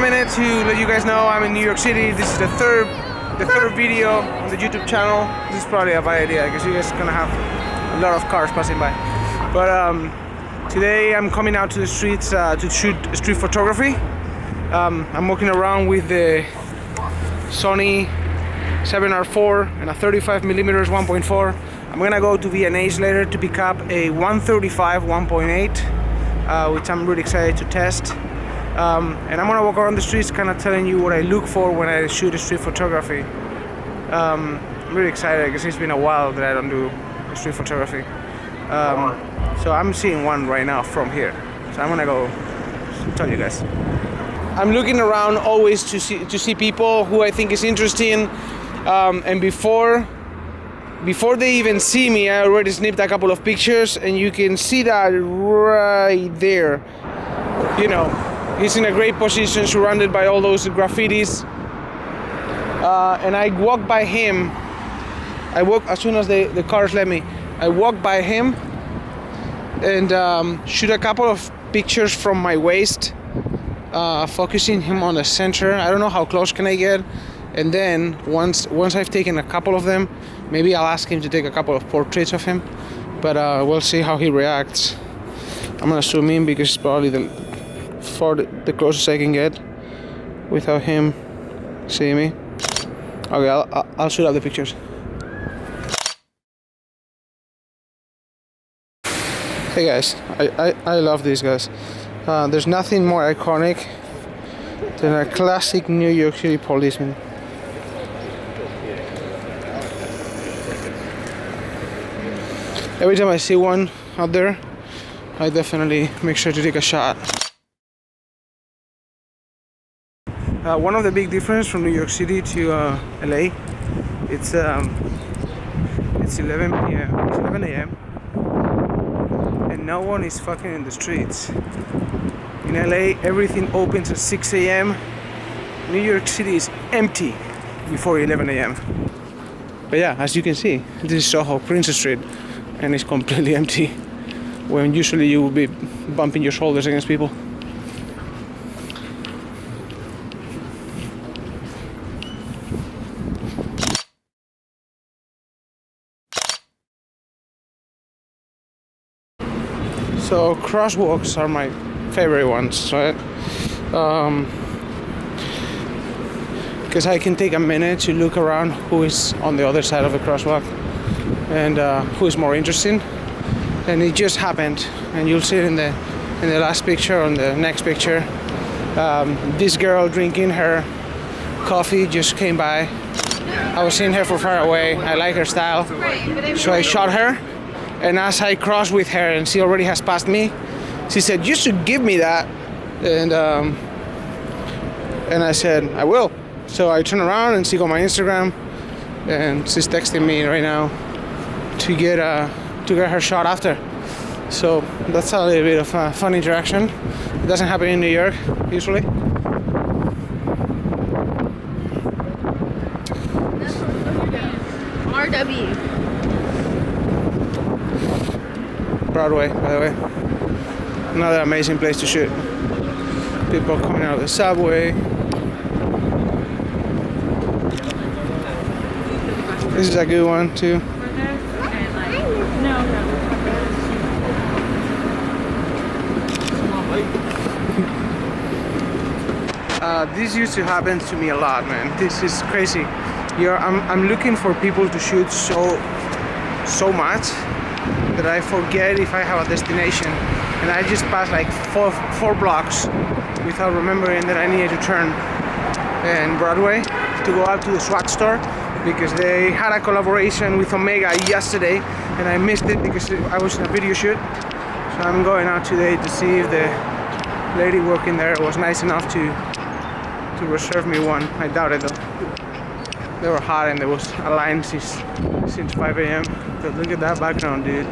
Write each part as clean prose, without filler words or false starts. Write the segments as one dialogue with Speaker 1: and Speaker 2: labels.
Speaker 1: minute to let you guys know I'm in New York City. This is the third video on the YouTube channel. This is probably a bad idea because you guys are gonna have a lot of cars passing by. But today I'm coming out to the streets to shoot street photography. I'm walking around with the Sony a7rIV and a 35mm 1.4. I'm gonna go to V&A's later to pick up a 135 1.8, which I'm really excited to test. And I'm gonna walk around the streets kind of telling you what I look for when I shoot street photography. I'm really excited because it's been a while that I don't do street photography. So I'm seeing one right now from here. So I'm gonna go tell you guys. I'm looking around always to see people who I think is interesting. And before they even see me, I already snipped a couple of pictures, and you can see that right there. You know, he's in a great position, surrounded by all those graffitis. And I walk by him. As soon as the cars let me, I walk by him and shoot a couple of pictures from my waist, focusing him on the center. I don't know how close can I get. And then once I've taken a couple of them, maybe I'll ask him to take a couple of portraits of him. But we'll see how he reacts. I'm gonna zoom in because it's probably the closest I can get without him seeing me. Okay, I'll shoot up the pictures. Hey guys, I love these guys. There's nothing more iconic than a classic New York City policeman. Every time I see one out there, I definitely make sure to take a shot. One of the big difference from New York City to LA, it's 11 p.m. It's 11 a.m. and no one is fucking in the streets. In LA, everything opens at 6 a.m. New York City is empty before 11 a.m. But yeah, as you can see, this is Soho, Princess Street, and it's completely empty, when usually you will be bumping your shoulders against people. So crosswalks are my favorite ones, right? Because I can take a minute to look around who is on the other side of the crosswalk and who is more interesting. And it just happened, and you'll see it in the last picture, on the next picture. This girl drinking her coffee just came by. I was seeing her from far away. I like her style, so I shot her. And as I crossed with her and she already has passed me, she said, "You should give me that." And I said, "I will." So I turn around and she got my Instagram, and she's texting me right now to get her shot after. So that's a little bit of a fun interaction. It doesn't happen in New York usually.
Speaker 2: RW.
Speaker 1: Broadway, by the way. Another amazing place to shoot. People coming out of the subway. This is a good one too. This used to happen to me a lot, man. This is crazy. I'm looking for people to shoot so much that I forget if I have a destination, and I just pass like four blocks without remembering that I needed to turn in Broadway to go out to the swag store, because they had a collaboration with Omega yesterday and I missed it because I was in a video shoot. So I'm going out today to see if the lady working there was nice enough to reserve me one. I doubt it though. They were hot and there was a line since 5 a.m. But look at that background, dude.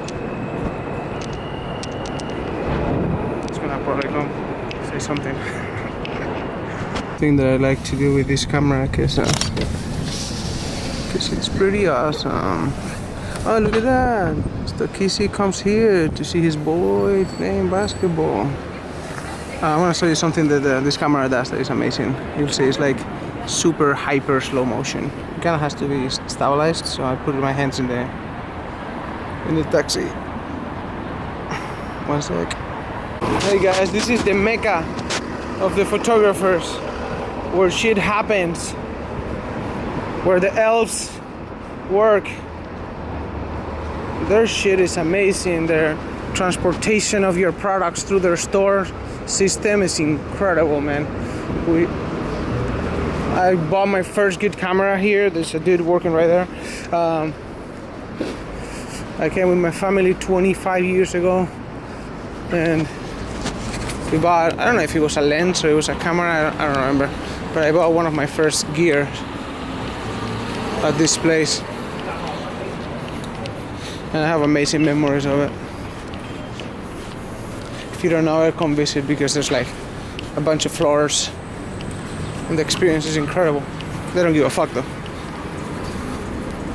Speaker 1: It's gonna probably come say something. Thing that I like to do with this camera, cause it's pretty awesome. Oh, look at that! Stakisi comes here to see his boy playing basketball. I want to show you something that this camera does that is amazing. You'll see it's like super hyper slow motion. It kind of has to be stabilized, so I put my hands in the taxi. One sec. Hey guys, this is the mecca of the photographers, where shit happens, where the elves work. Their shit is amazing. Their transportation of your products through their store system is incredible, man. I bought my first good camera here. There's a dude working right there. I came with my family 25 years ago, and we bought, I don't know if it was a lens or it was a camera, I don't remember, but I bought one of my first gear at this place, and I have amazing memories of it. If you don't know it, come visit, because there's like a bunch of floors and the experience is incredible. They don't give a fuck though.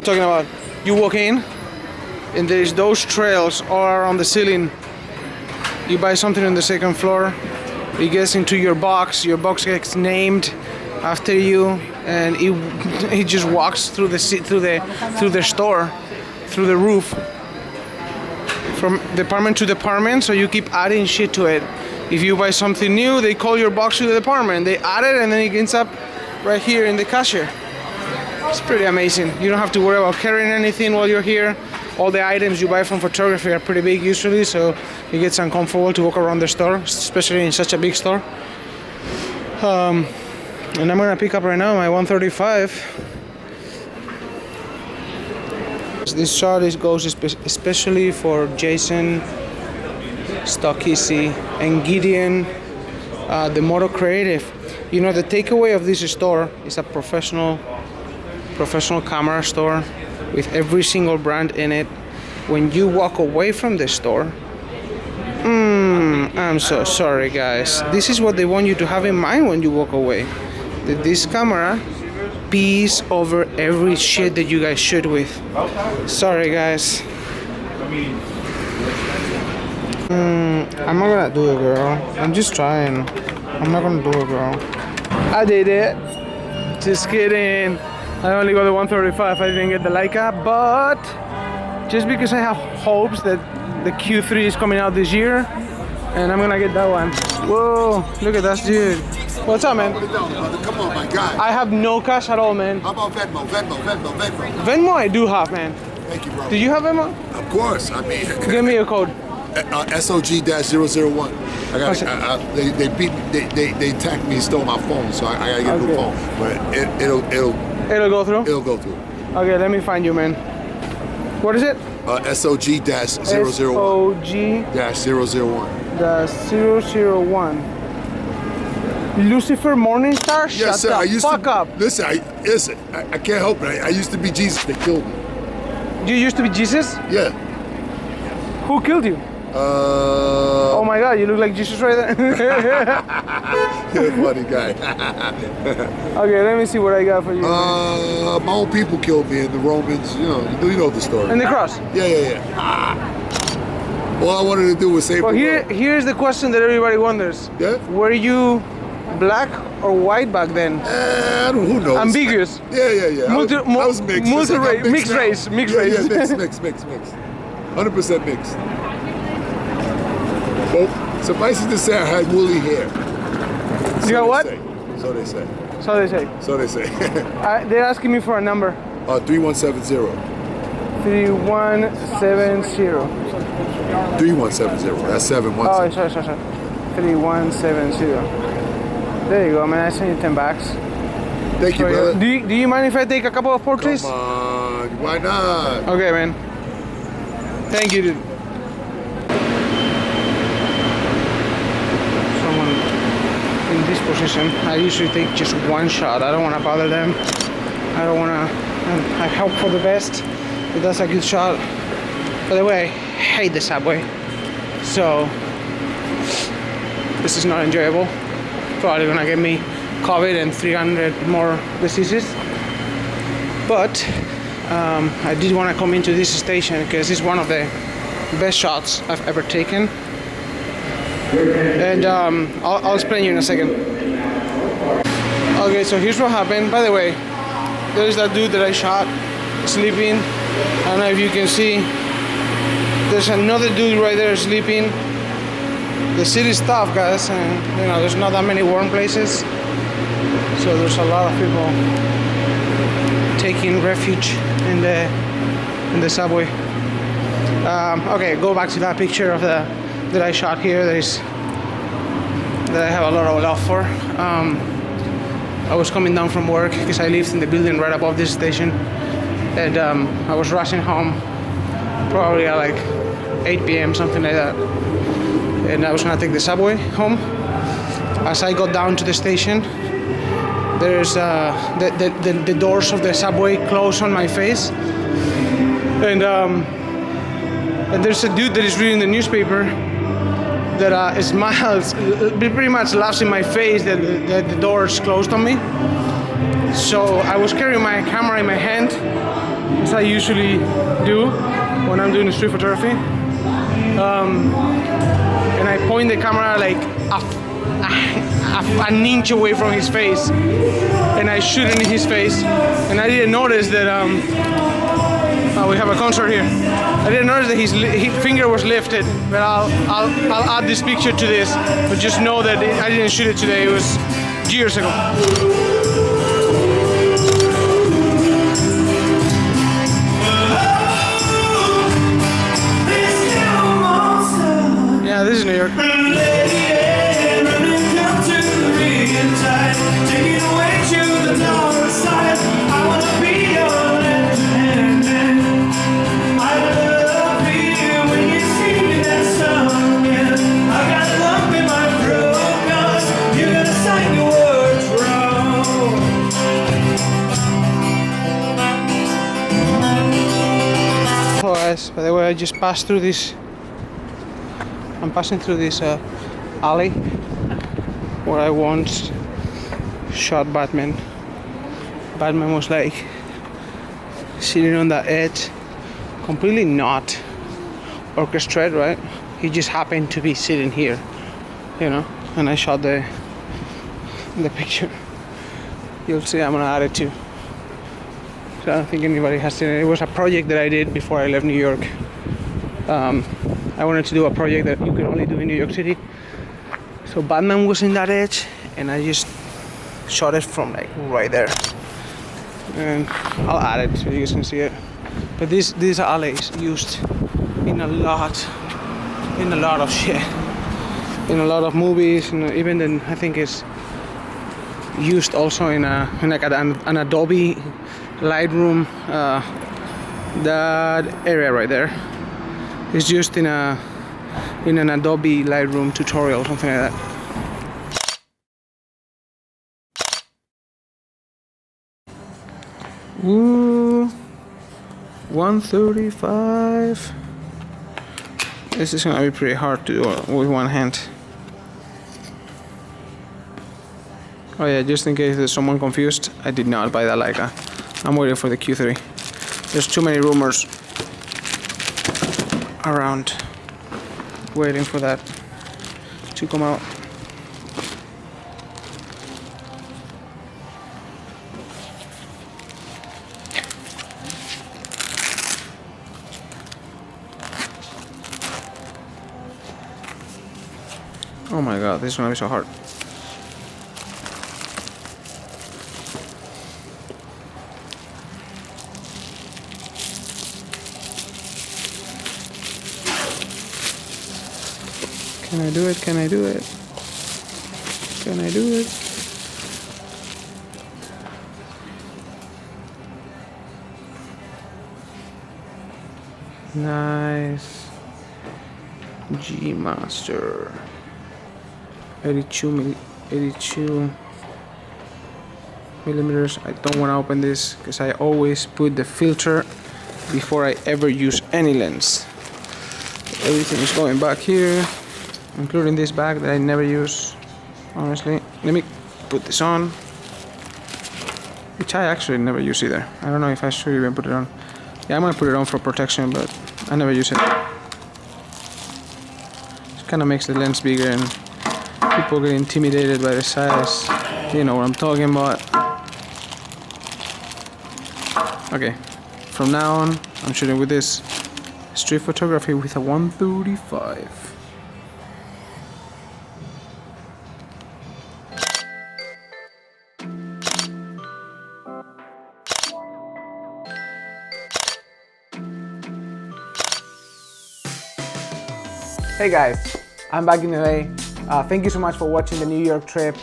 Speaker 1: Talking about, you walk in and there's those trails all around the ceiling. You buy something on the second floor, it gets into your box gets named after you, and it just walks through the store, through the roof, from department to department, so you keep adding shit to it. If you buy something new, they call your box to the department, they add it, and then it ends up right here in the cashier. It's pretty amazing. You don't have to worry about carrying anything while you're here. All the items you buy from photography are pretty big usually, so it gets uncomfortable to walk around the store, especially in such a big store. And I'm gonna pick up right now my 135. This shot goes especially for Jason, Stockisi, and Gideon, the Moto Creative. You know, the takeaway of this store is a professional camera store with every single brand in it. When you walk away from the store, I'm so sorry guys, this is what they want you to have in mind when you walk away. That this camera pees over every shit that you guys shoot with. Sorry guys. I'm not gonna do it, girl. I'm just trying. I'm not gonna do it, girl. I did it. Just kidding. I only got the 135. I didn't get the Leica, but just because I have hopes that the Q3 is coming out this year, and I'm gonna get that one. Whoa, look at that dude. What's up, man?
Speaker 2: Come on, my guy.
Speaker 1: I have no cash at all, man.
Speaker 2: How about Venmo?
Speaker 1: Venmo I do have, man.
Speaker 2: Thank you, bro.
Speaker 1: Do you have Venmo?
Speaker 2: Of course. I mean,
Speaker 1: Give me a code.
Speaker 2: SOG-001. I got. They attacked me and stole my phone, so I gotta get a new phone. But
Speaker 1: It'll go through?
Speaker 2: It'll go through.
Speaker 1: Okay, let me find you, man. What is it?
Speaker 2: SOG-001.
Speaker 1: SOG-001. 001. Lucifer Morningstar?
Speaker 2: Yes,
Speaker 1: Shut
Speaker 2: sir.
Speaker 1: the fuck up.
Speaker 2: Listen, I can't help it. I used to be Jesus. They killed me.
Speaker 1: You used to be Jesus?
Speaker 2: Yeah.
Speaker 1: Who killed you? Oh my God, you look like Jesus right there.
Speaker 2: You're a funny guy.
Speaker 1: Okay, let me see what I got for you.
Speaker 2: My own people killed me, and the Romans. You know the story.
Speaker 1: And the cross?
Speaker 2: Yeah. All I wanted to do was save.
Speaker 1: Well, here's the question that everybody wonders.
Speaker 2: Yeah.
Speaker 1: Were you black or white back then?
Speaker 2: Who knows?
Speaker 1: Ambiguous.
Speaker 2: Yeah. I was mixed.
Speaker 1: Mixed race.
Speaker 2: Yeah, mixed. 100% mixed. Well, suffice it to say, I had woolly hair.
Speaker 1: You got what?
Speaker 2: So they say.
Speaker 1: They're asking me for a number.
Speaker 2: 3170.
Speaker 1: 3170.
Speaker 2: 3170. That's 710.
Speaker 1: Oh, sorry. 3170. There you go, man. I sent you $10.
Speaker 2: Thank you, brother.
Speaker 1: Do you mind if I take a couple of portraits?
Speaker 2: Come on, why not?
Speaker 1: Okay, man. Thank you, dude. Someone in this position. I usually take just one shot. I don't want to bother them. I don't want to. I hope for the best. But that's a good shot. By the way, I hate the subway. So this is not enjoyable. Probably gonna get me COVID and 300 more diseases. But I did want to come into this station because it's one of the best shots I've ever taken. and I'll explain you in a second. Okay, so here's what happened. By the way, there's that dude that I shot sleeping. I don't know if you can see. There's another dude right there sleeping. The city's tough, guys, and you know there's not that many warm places, so there's a lot of people taking refuge in the subway. Okay, go back to that picture of that I shot here. That I have a lot of love for. I was coming down from work because I lived in the building right above this station, and I was rushing home probably at like 8 p.m. something like that, and I was gonna take the subway home. As I got down to the station, there's the doors of the subway close on my face, and there's a dude that is reading the newspaper that smiles, pretty much laughs in my face that the doors closed on me. So I was carrying my camera in my hand, as I usually do when I'm doing street photography, and I point the camera like an inch away from his face, and I shoot it in his face, and I didn't notice that we have a concert here. I didn't notice that his finger was lifted, but I'll add this picture to this, but just know that I didn't shoot it today, it was years ago. Yeah, this is New York. By the way, I just passed through this. I'm passing through this alley where I once shot Batman. Batman was like sitting on that edge, completely not orchestrated, right? He just happened to be sitting here, you know. And I shot the picture. You'll see I'm gonna add it too. So I don't think anybody has seen it. It was a project that I did before I left New York. I wanted to do a project that you can only do in New York City. So Batman was in that edge, and I just shot it from like right there. And I'll add it so you guys can see it. But these alleys used in a lot of shit, in a lot of movies, and even then I think it's used also in like an Adobe Lightroom. That area right there is used in an Adobe Lightroom tutorial, something like that. Ooh, 135. This is gonna be pretty hard to do with one hand. Oh yeah, just in case there's someone confused, I did not buy that Leica. I'm waiting for the Q3. There's too many rumors around waiting for that to come out. Oh my god, this is gonna be so hard. Can I do it? Can I do it? Can I do it? Nice. G Master. 82 millimeters. I don't want to open this because I always put the filter before I ever use any lens. Everything is going back here, including this bag that I never use, honestly. Let me put this on, which I actually never use either. I don't know if I should even put it on. Yeah, I'm gonna put it on for protection, but I never use it. kind of makes the lens bigger and people get intimidated by the size. You know what I'm talking about. Okay, from now on, I'm shooting with this street photography with a 135. Hey guys, I'm back in LA. Thank you so much for watching the New York trip.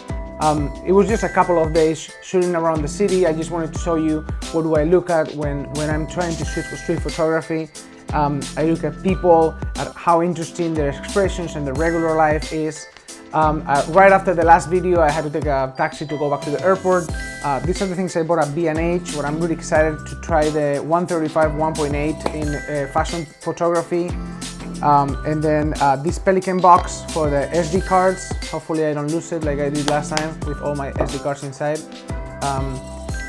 Speaker 1: It was just a couple of days shooting around the city. I just wanted to show you what do I look at when I'm trying to shoot for street photography. I look at people, at how interesting their expressions and their regular life is. Right after the last video, I had to take a taxi to go back to the airport. These are the things I bought at B&H, but I'm really excited to try the 135 1.8 in fashion photography. And then this Pelican box for the SD cards. Hopefully I don't lose it like I did last time with all my SD cards inside.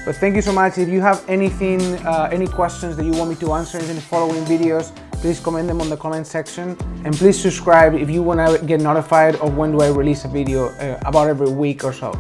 Speaker 1: But thank you so much. If you have anything, any questions that you want me to answer in the following videos, please comment them on the comment section. And please subscribe if you want to get notified of when do I release a video about every week or so.